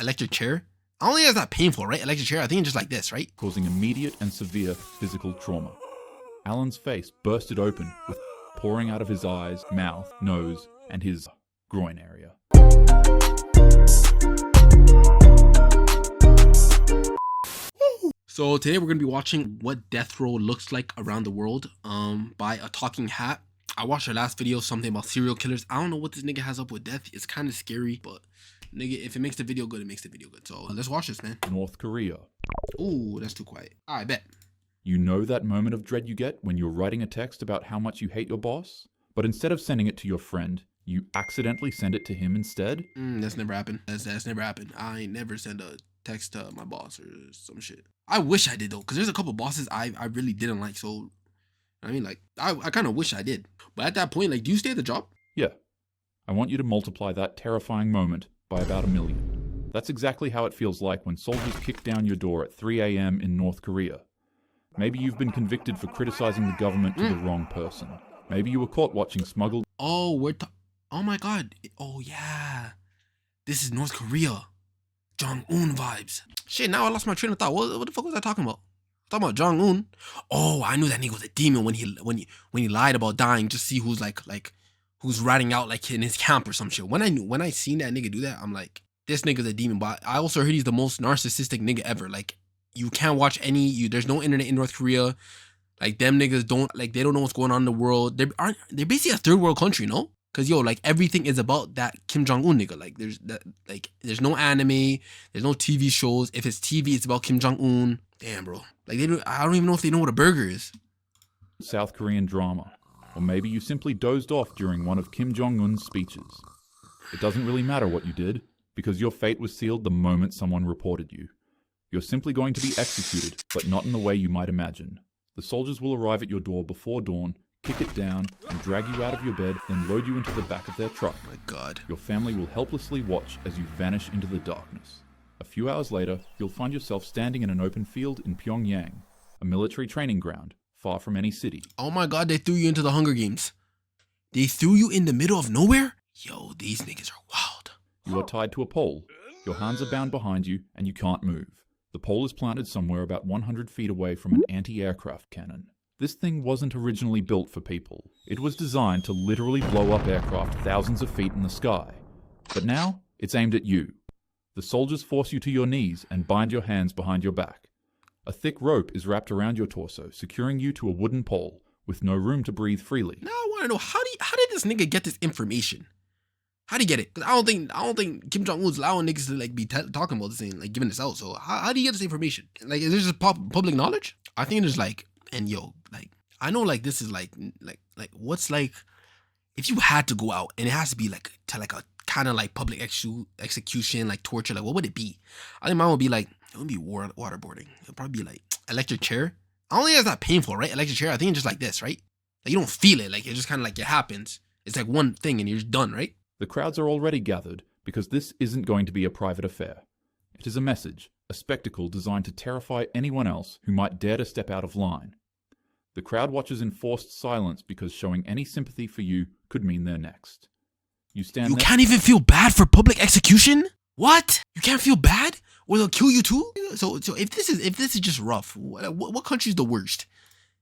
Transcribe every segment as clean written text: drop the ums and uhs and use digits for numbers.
electric chair. I don't think that's that painful, right? Electric chair, I think it's just like this, right? Causing immediate and severe physical trauma. Alan's face bursted open with pouring out of his eyes, mouth, nose, and his groin area. So today we're going to be watching what death row looks like around the world by a talking hat. I watched our last video, something about serial killers. I don't know what this nigga has up with death. It's kind of scary, but nigga, if it makes the video good, it makes the video good. So let's watch this, man. North Korea. Ooh, that's too quiet. I bet. You know that moment of dread you get when you're writing a text about how much you hate your boss? But instead of sending it to your friend, you accidentally send it to him instead? That's never happened. That's never happened. I ain't never send a text to my boss or some shit. I wish I did though, because there's a couple bosses I really didn't like. So, I mean, like, I kind of wish I did. But at that point, like, do you stay at the job? Yeah. I want you to multiply that terrifying moment by about 1 million. That's exactly how it feels like when soldiers kick down your door at 3 a.m. in North Korea. Maybe you've been convicted for criticizing the government to the wrong person. Maybe you were caught watching smuggled... Oh, oh my god. Oh, yeah. This is North Korea. Jong-un vibes. Shit, now I lost my train of thought. What the fuck was I talking about? Talking about Jong-un. Oh, I knew that nigga was a demon when he lied about dying. Just see who's like who's ratting out like in his camp or some shit. When I seen that nigga do that, I'm like, this nigga's a demon. But I also heard he's the most narcissistic nigga ever. Like, you can't watch there's no internet in North Korea. Like, them niggas they don't know what's going on in the world. They're basically a third world country, no? Cause yo, like, everything is about that Kim Jong-un nigga. Like, there's no anime, there's no TV shows. If it's TV, it's about Kim Jong-un. Damn, bro. Like, I don't even know if they know what a burger is. South Korean drama. Or maybe you simply dozed off during one of Kim Jong-un's speeches. It doesn't really matter what you did, because your fate was sealed the moment someone reported you. You're simply going to be executed, but not in the way you might imagine. The soldiers will arrive at your door before dawn, kick it down, and drag you out of your bed, then load you into the back of their truck. Oh my god. Your family will helplessly watch as you vanish into the darkness. A few hours later, you'll find yourself standing in an open field in Pyongyang, a military training ground, far from any city. Oh my god, they threw you into the Hunger Games. They threw you in the middle of nowhere? Yo, these niggas are wild. You are tied to a pole. Your hands are bound behind you, and you can't move. The pole is planted somewhere about 100 feet away from an anti-aircraft cannon. This thing wasn't originally built for people. It was designed to literally blow up aircraft thousands of feet in the sky. But now, it's aimed at you. The soldiers force you to your knees and bind your hands behind your back. A thick rope is wrapped around your torso, securing you to a wooden pole, with no room to breathe freely. Now I want to know, how did this nigga get this information? How do you get it? Because I don't think Kim Jong-un's allowing niggas to like be talking about this and like giving this out. So how do you get this information? Like, is this just public knowledge? I think it's like, and yo, like, I know like this is like what's like, if you had to go out and it has to be like to like a kind of like public execution, like torture, like what would it be? I think mine would be like, it would be waterboarding. It would probably be like electric chair. I don't think that's that painful, right? Electric chair, I think it's just like this, right? Like, you don't feel it. Like, it's just kind of like it happens. It's like one thing and you're just done, right? The crowds are already gathered because this isn't going to be a private affair. It is a message, a spectacle designed to terrify anyone else who might dare to step out of line. The crowd watches in forced silence because showing any sympathy for you could mean they're next. You can't even feel bad for public execution? What? You can't feel bad? Or they'll kill you too? So if this is just rough, what country's the worst?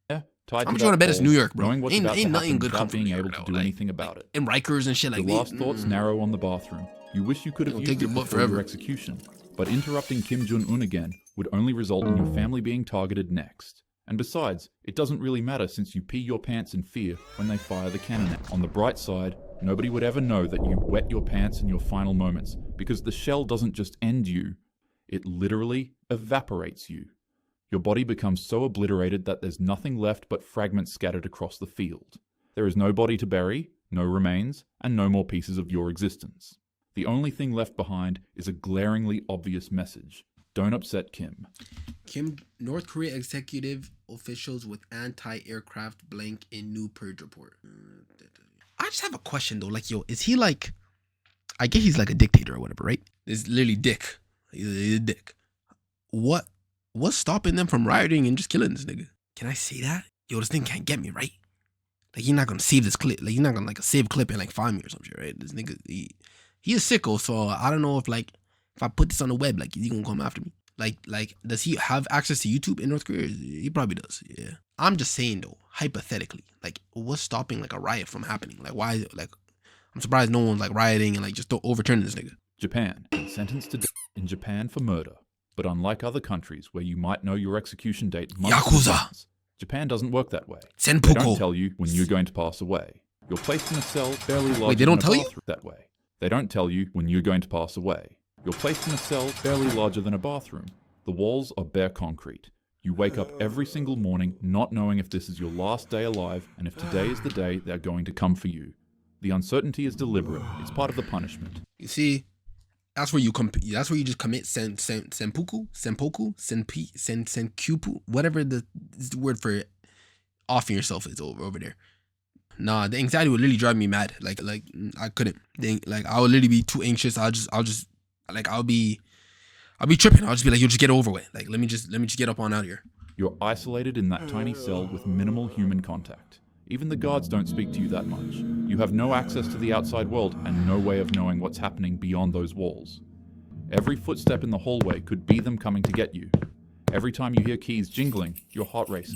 Yeah, I'm just gonna bet it's New York, bro. Ain't nothing good without come being from able to do anything about it. And Rikers and shit like that. Your last thoughts narrow on the bathroom. You wish you could have used it before your execution, but interrupting Kim Jong-un again would only result in your family being targeted next. And besides, it doesn't really matter since you pee your pants in fear when they fire the cannon. On the bright side, nobody would ever know that you wet your pants in your final moments, because the shell doesn't just end you, it literally evaporates you. Your body becomes so obliterated that there's nothing left but fragments scattered across the field. There is no body to bury, no remains, and no more pieces of your existence. The only thing left behind is a glaringly obvious message. Don't upset Kim. North Korea executive officials with anti-aircraft blank in new purge report. I just have a question though. Like, yo, is he like, I get he's like a dictator or whatever, right? It's literally dick. He's a dick. What's stopping them from rioting and just killing this nigga? Can I say that? Yo, this thing can't get me, right? Like, he's not gonna save this clip. Like, he's not gonna like save clip and like find me or some shit, right? This nigga, he a sicko. So I don't know if like If I put this on the web, like, is he gonna come after me? Like, does he have access to YouTube in North Korea? He probably does. Yeah. I'm just saying though, hypothetically, like, what's stopping like a riot from happening? Like, why? Like, I'm surprised no one's like rioting and like just don't overturn this nigga. Japan, sentenced to death in Japan for murder. But unlike other countries where you might know your execution date months in Yakuza. advance, Japan doesn't work that way. Senpuku. They don't tell you when you're going to pass away. You're placed in a cell barely larger Wait, they don't than a tell you? bathroom that way. They don't tell you when you're going to pass away. You're placed in a cell barely larger than a bathroom. The walls are bare concrete. You wake up every single morning not knowing if this is your last day alive and if today is the day they're going to come for you. The uncertainty is deliberate. It's part of the punishment. You see, that's where you just commit senpuku, whatever the word for offing yourself is over there. Nah, the anxiety would literally drive me mad. Like I couldn't. Like I would literally be too anxious. I'll be tripping. I'll just be like, yo, just get over with. Like let me just get up on out of here. You're isolated in that tiny cell with minimal human contact. Even the guards don't speak to you that much. You have no access to the outside world and no way of knowing what's happening beyond those walls. Every footstep in the hallway could be them coming to get you. Every time you hear keys jingling, your heart races.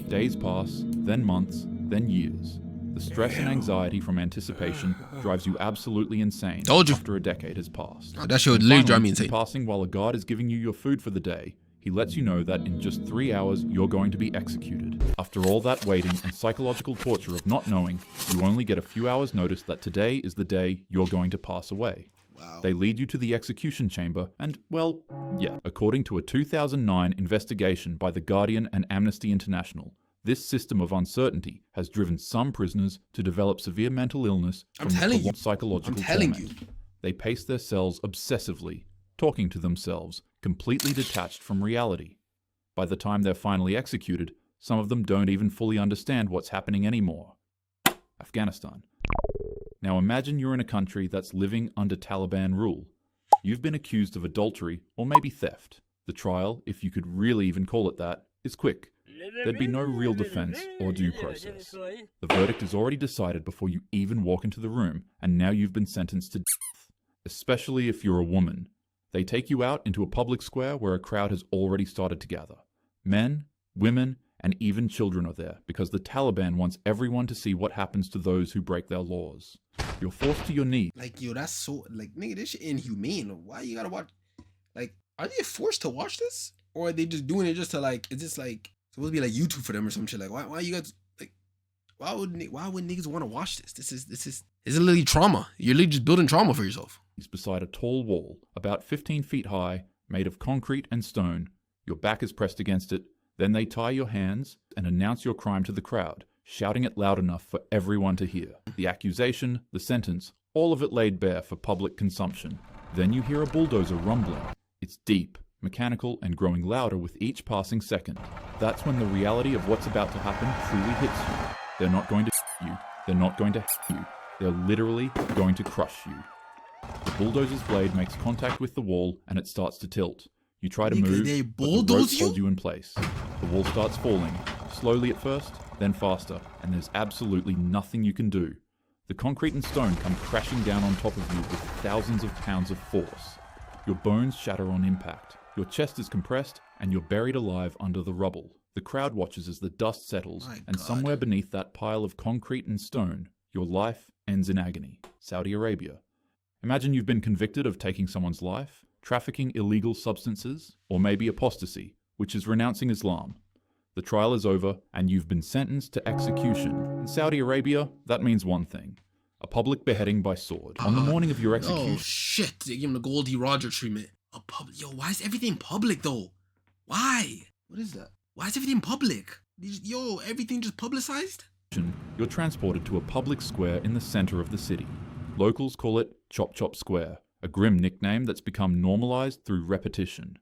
Days pass, then months, then years. The stress and anxiety from anticipation drives you absolutely insane after a decade has passed. Oh, that shit would literally drive me insane. Passing while a guard is giving you your food for the day, he lets you know that in just 3 hours, you're going to be executed. After all that waiting and psychological torture of not knowing, you only get a few hours notice that today is the day you're going to pass away. Wow. They lead you to the execution chamber and, well, yeah. According to a 2009 investigation by The Guardian and Amnesty International, this system of uncertainty has driven some prisoners to develop severe mental illness from prolonged psychological torment. They pace their cells obsessively, talking to themselves, completely detached from reality. By the time they're finally executed, some of them don't even fully understand what's happening anymore. Afghanistan. Now imagine you're in a country that's living under Taliban rule. You've been accused of adultery or maybe theft. The trial, if you could really even call it that, is quick. There'd be no real defense or due process. The verdict is already decided before you even walk into the room, and now you've been sentenced to death. Especially if you're a woman. They take you out into a public square where a crowd has already started to gather. Men, women, and even children are there because the Taliban wants everyone to see what happens to those who break their laws. You're forced to your knees. Like, yo, that's so, like, nigga, this shit inhumane. Why you gotta watch? Like, are they forced to watch this? Or are they just doing it just to, like, is this, like, supposed to be, like, YouTube for them or some shit? Like, why you guys, like, why would niggas want to watch this? This is literally trauma. You're literally just building trauma for yourself. He's beside a tall wall, about 15 feet high, made of concrete and stone. Your back is pressed against it. Then they tie your hands and announce your crime to the crowd, shouting it loud enough for everyone to hear. The accusation, the sentence, all of it laid bare for public consumption. Then you hear a bulldozer rumbling. It's deep, mechanical, and growing louder with each passing second. That's when the reality of what's about to happen truly hits you. They're not going to you. They're not going to hit you. They're literally going to crush you. The bulldozer's blade makes contact with the wall and it starts to tilt. You try to move, but the rope holds you in place. The wall starts falling, slowly at first, then faster, and there's absolutely nothing you can do. The concrete and stone come crashing down on top of you with thousands of pounds of force. Your bones shatter on impact. Your chest is compressed, and you're buried alive under the rubble. The crowd watches as the dust settles, and somewhere beneath that pile of concrete and stone, your life ends in agony. Saudi Arabia. Imagine you've been convicted of taking someone's life, trafficking illegal substances, or maybe apostasy, which is renouncing Islam. The trial is over, and you've been sentenced to execution. In Saudi Arabia, that means one thing: a public beheading by sword. On the morning of your execution... Oh shit, they give him the Goldie Roger treatment. Yo, why is everything public though? Why? What is that? Why is everything public? Yo, everything just publicized? You're transported to a public square in the center of the city. Locals call it Chop Chop Square, a grim nickname that's become normalized through repetition.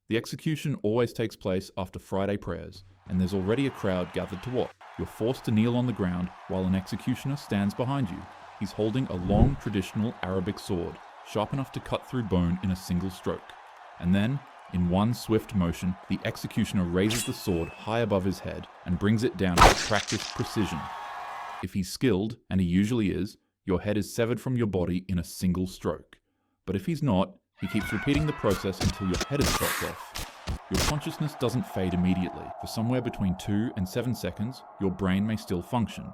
The execution always takes place after Friday prayers, and there's already a crowd gathered to watch. You're forced to kneel on the ground while an executioner stands behind you. He's holding a long, traditional Arabic sword, sharp enough to cut through bone in a single stroke. And then, in one swift motion, the executioner raises the sword high above his head and brings it down with practiced precision. If he's skilled, and he usually is, your head is severed from your body in a single stroke. But if he's not, He keeps repeating the process until your head is chopped off. Your consciousness doesn't fade immediately. For somewhere between 2 and 7 seconds, your brain may still function.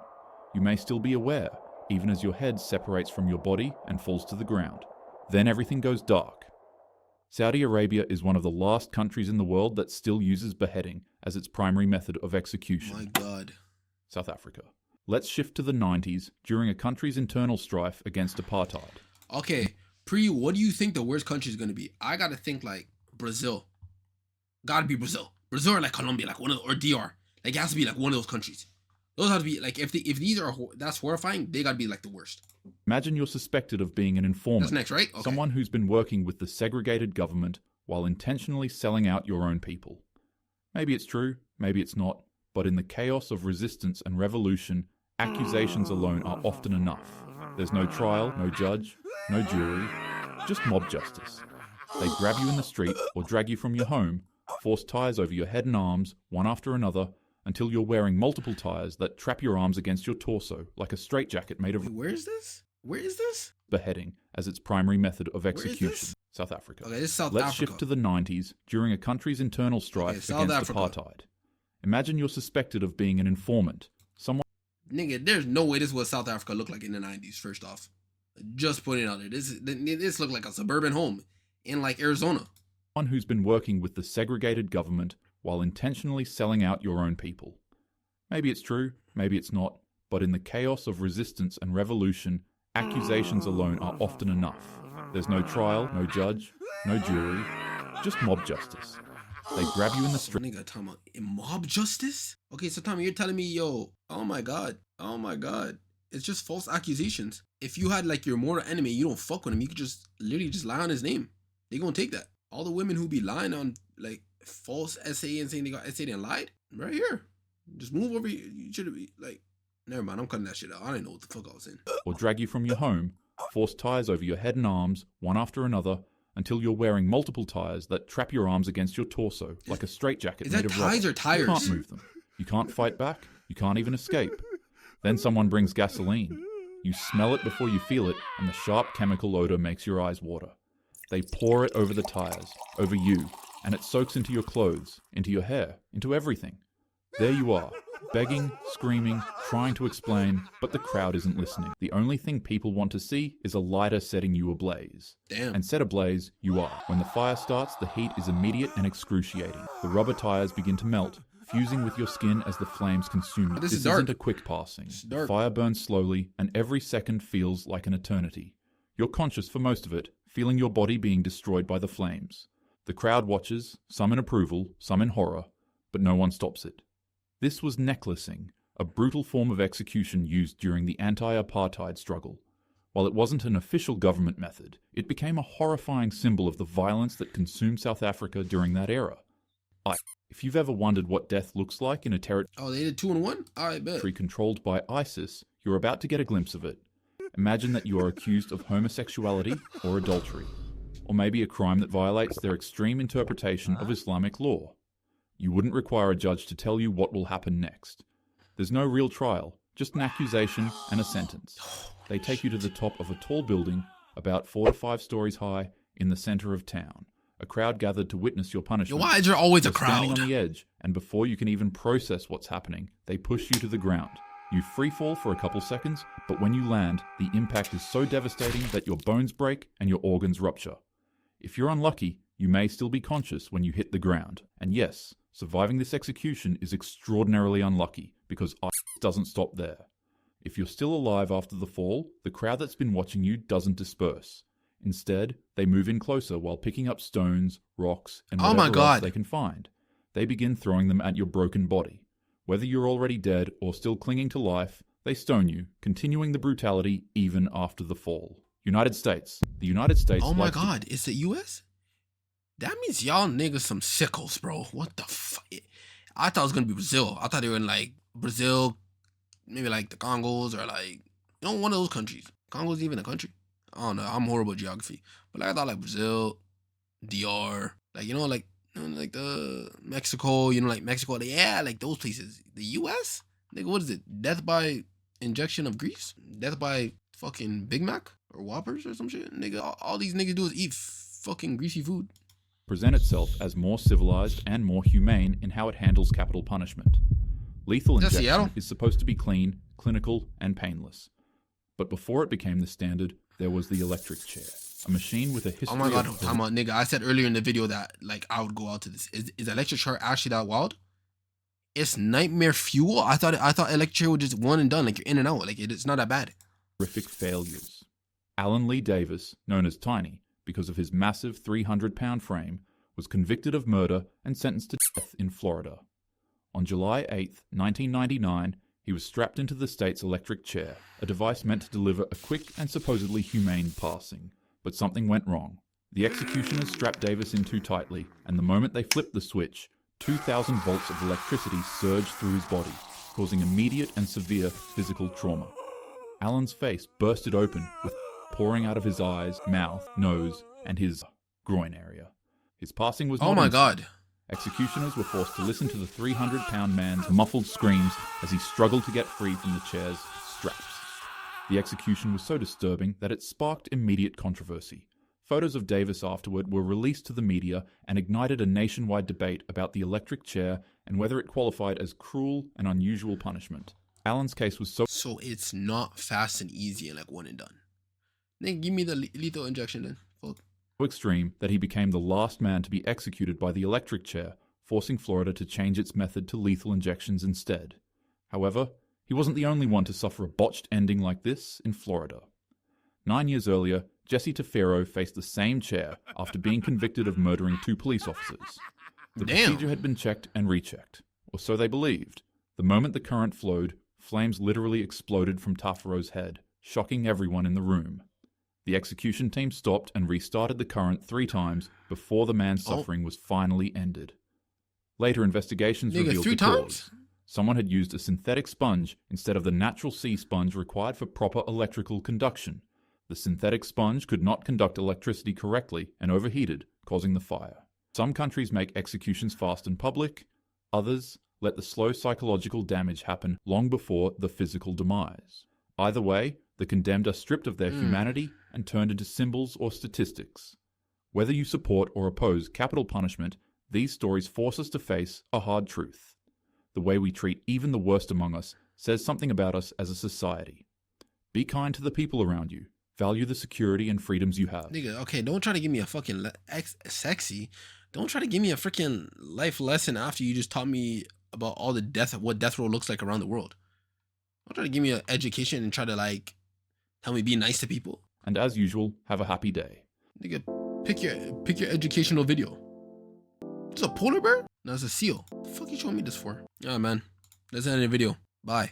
You may still be aware, even as your head separates from your body and falls to the ground. Then everything goes dark. Saudi Arabia is one of the last countries in the world that still uses beheading as its primary method of execution. My God. South Africa. Let's shift to the 90s during a country's internal strife against apartheid. Okay, what do you think the worst country is going to be? I got to think like Brazil. Got to be Brazil. Brazil or like Colombia, like one of or DR. Like it has to be like one of those countries. Those have to be like if these are that's horrifying, they got to be like the worst. Imagine you're suspected of being an informant. That's next, right? Okay. Someone who's been working with the segregated government while intentionally selling out your own people. Maybe it's true, maybe it's not, but in the chaos of resistance and revolution, accusations alone are often enough. There's no trial, no judge, no jury, just mob justice. They grab you in the street or drag you from your home, force ties over your head and arms, one after another, until you're wearing multiple ties that trap your arms against your torso like a straitjacket made of... Wait, where is this? Where is this? Beheading as its primary method of execution. South Africa. Okay, this is South Let's Africa. shift to the 90s during a country's internal strife against apartheid. Imagine you're suspected of being an informant. Nigga, there's no way this is what South Africa looked like in the 90s, first off. Just putting it out there. This looked like a suburban home in like Arizona. One who's been working with the segregated government while intentionally selling out your own people. Maybe it's true, maybe it's not, but in the chaos of resistance and revolution, accusations alone are often enough. There's no trial, no judge, no jury, just mob justice. They grab you in the street. Nigga, talking about mob justice? Okay, so Tommy, you're telling me, yo, oh my God, it's just false accusations. If you had like your mortal enemy, you don't fuck with him, you could just literally just lie on his name. They gonna take that. All the women who be lying on like false essay and saying they got essayed and lied, right here. Just move over here. You should be like, never mind, I'm cutting that shit out. I didn't know what the fuck I was saying. Or drag you from your home, force ties over your head and arms, one after another, until you're wearing multiple ties that trap your arms against your torso like a straitjacket made of rubber. Is that ties or tires? You can't move them. You can't fight back. You can't even escape. Then someone brings gasoline. You smell it before you feel it, and the sharp chemical odor makes your eyes water. They pour it over the tires, over you, and it soaks into your clothes, into your hair, into everything. There you are, begging, screaming, trying to explain, but the crowd isn't listening. The only thing people want to see is a lighter setting you ablaze. Damn. And set ablaze, you are. When the fire starts, the heat is immediate and excruciating. The rubber tires begin to melt, fusing with your skin as the flames consume you. This isn't a quick passing. The fire burns slowly, and every second feels like an eternity. You're conscious for most of it, feeling your body being destroyed by the flames. The crowd watches, some in approval, some in horror, but no one stops it. This was necklacing, a brutal form of execution used during the anti-apartheid struggle. While it wasn't an official government method, it became a horrifying symbol of the violence that consumed South Africa during that era. If you've ever wondered what death looks like in a territory they did 2 and 1? I bet. Controlled by ISIS, you're about to get a glimpse of it. Imagine that you are accused of homosexuality or adultery, or maybe a crime that violates their extreme interpretation of Islamic law. You wouldn't require a judge to tell you what will happen next. There's no real trial, just an accusation and a sentence. They take you to the top of a tall building, about 4 to 5 stories high, in the center of town. A crowd gathered to witness your punishment. Why is there always a You're crowd? standing on the edge, and before you can even process what's happening, they push you to the ground. You free fall for a couple seconds, but when you land, the impact is so devastating that your bones break and your organs rupture. If you're unlucky, you may still be conscious when you hit the ground. And yes, surviving this execution is extraordinarily unlucky, because it doesn't stop there. If you're still alive after the fall, the crowd that's been watching you doesn't disperse. Instead, they move in closer while picking up stones, rocks, and whatever else they can find. They begin throwing them at your broken body. Whether you're already dead or still clinging to life, they stone you, continuing the brutality even after the fall. United States. The United States... Oh my God, it's the U.S.? That means y'all niggas some sickles, bro. What the fuck? I thought it was going to be Brazil. I thought they were in like Brazil, maybe like the Congos or like, one of those countries. Congo's even a country? I don't know. I'm horrible at geography. But like I thought like Brazil, DR, like, like the Mexico, like Mexico. Yeah, like those places. The U.S.? Nigga, what is it? Death by injection of grease? Death by fucking Big Mac or Whoppers or some shit? Nigga, all these niggas do is eat fucking greasy food. Present itself as more civilized and more humane in how it handles capital punishment. Lethal injection is supposed to be clean, clinical, and painless. But before it became the standard, there was the electric chair, a machine with a history. Oh my god, time out, nigga. I said earlier in the video that like I would go out to this. Is electric chair actually that wild? It's nightmare fuel. I thought electric chair was just one and done. Like you're in and out. Like it's not that bad. Horrific failures. Alan Lee Davis, known as Tiny because of his massive 300-pound frame, was convicted of murder and sentenced to death in Florida. On July 8, 1999, he was strapped into the state's electric chair, a device meant to deliver a quick and supposedly humane passing. But something went wrong. The executioners strapped Davis in too tightly, and the moment they flipped the switch, 2,000 volts of electricity surged through his body, causing immediate and severe physical trauma. Alan's face bursted open, with pouring out of his eyes, mouth, nose, and his groin area. His passing was not instant. God. Executioners were forced to listen to the 300-pound man's muffled screams as he struggled to get free from the chair's straps. The execution was so disturbing that it sparked immediate controversy. Photos of Davis afterward were released to the media and ignited a nationwide debate about the electric chair and whether it qualified as cruel and unusual punishment. Alan's case was so it's not fast and easy and like one and done. Then give me the lethal injection then. Fuck. Extreme that he became the last man to be executed by the electric chair, forcing Florida to change its method to lethal injections instead. However, he wasn't the only one to suffer a botched ending like this in Florida. 9 years earlier, Jesse Tafero faced the same chair after being convicted of murdering 2 police officers. The procedure had been checked and rechecked, or so they believed. The moment the current flowed, flames literally exploded from Tafero's head, shocking everyone in the room. The execution team stopped and restarted the current 3 times before the man's suffering was finally ended. Later investigations revealed the cause. Someone had used a synthetic sponge instead of the natural sea sponge required for proper electrical conduction. The synthetic sponge could not conduct electricity correctly and overheated, causing the fire. Some countries make executions fast and public. Others let the slow psychological damage happen long before the physical demise. Either way, the condemned are stripped of their humanity and turned into symbols or statistics. Whether you support or oppose capital punishment, these stories force us to face a hard truth. The way we treat even the worst among us says something about us as a society. Be kind to the people around you. Value the security and freedoms you have. Nigga, okay, don't try to give me a fucking sexy. Don't try to give me a freaking life lesson after you just taught me about all the what death row looks like around the world. Don't try to give me an education and try to like tell me be nice to people. And as usual, have a happy day. Nigga, pick your educational video. It's a polar bear? No, it's a seal. What the fuck you showing me this for? Yeah, man. That's the end of the video. Bye.